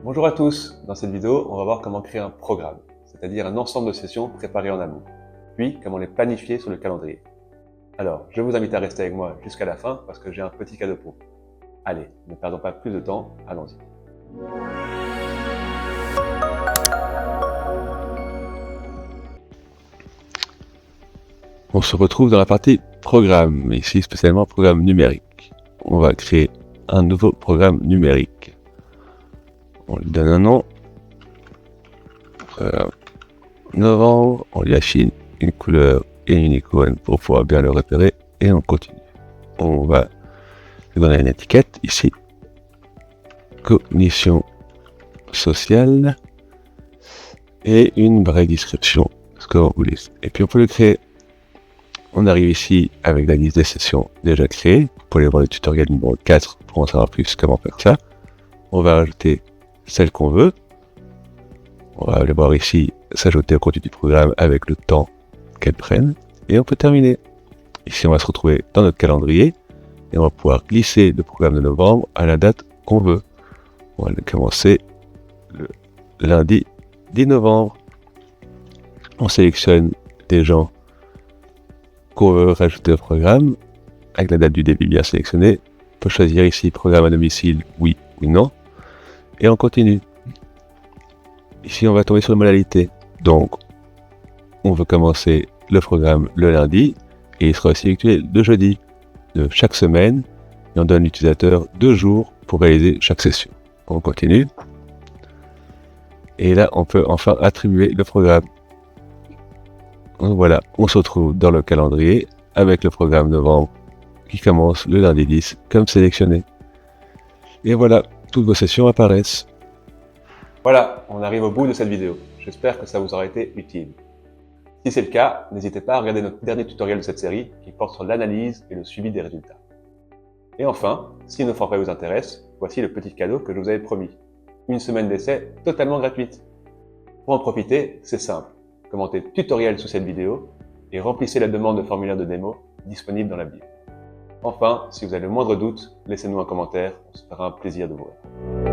Bonjour à tous, dans cette vidéo, on va voir comment créer un programme, c'est-à-dire un ensemble de sessions préparées en amont, puis comment les planifier sur le calendrier. Alors, je vous invite à rester avec moi jusqu'à la fin parce que j'ai un petit cadeau pour vous. Allez, ne perdons pas plus de temps, allons-y. On se retrouve dans la partie programme, ici spécialement programme numérique. On va créer un nouveau programme numérique. On lui donne un nom. Novembre, on lui achète une couleur et une icône pour pouvoir bien le repérer et on continue. On va lui donner une étiquette ici. Cognition sociale et une brève description, ce que vous voulez. Et puis on peut le créer. On arrive ici avec la liste des sessions déjà créées. Vous pouvez aller voir le tutoriel numéro 4 pour en savoir plus comment faire ça. On va rajouter celle qu'on veut. On va aller voir ici s'ajouter au contenu du programme avec le temps qu'elle prenne. Et on peut terminer. Ici, on va se retrouver dans notre calendrier et on va pouvoir glisser le programme de novembre à la date qu'on veut. On va commencer le lundi 10 novembre. On sélectionne des gens qu'on veut rajouter au programme avec la date du début bien sélectionnée. On peut choisir ici programme à domicile, oui ou non. Et on continue. Ici, on va tomber sur les modalités. Donc, on veut commencer le programme le lundi et il sera aussi effectué le jeudi de chaque semaine. Et on donne à l'utilisateur 2 jours pour réaliser chaque session. On continue. Et là, on peut enfin attribuer le programme. Donc voilà, on se retrouve dans le calendrier avec le programme novembre qui commence le lundi 10 comme sélectionné. Et voilà, toutes vos sessions apparaissent. Voilà, on arrive au bout de cette vidéo. J'espère que ça vous aura été utile. Si c'est le cas, n'hésitez pas à regarder notre dernier tutoriel de cette série qui porte sur l'analyse et le suivi des résultats. Et enfin, si nos forfaits vous intéressent, voici le petit cadeau que je vous avais promis. Une semaine d'essai totalement gratuite. Pour en profiter, c'est simple. Commentez tutoriel sous cette vidéo et remplissez la demande de formulaire de démo disponible dans la bio. Enfin, si vous avez le moindre doute, laissez-nous un commentaire, on se fera un plaisir de vous répondre.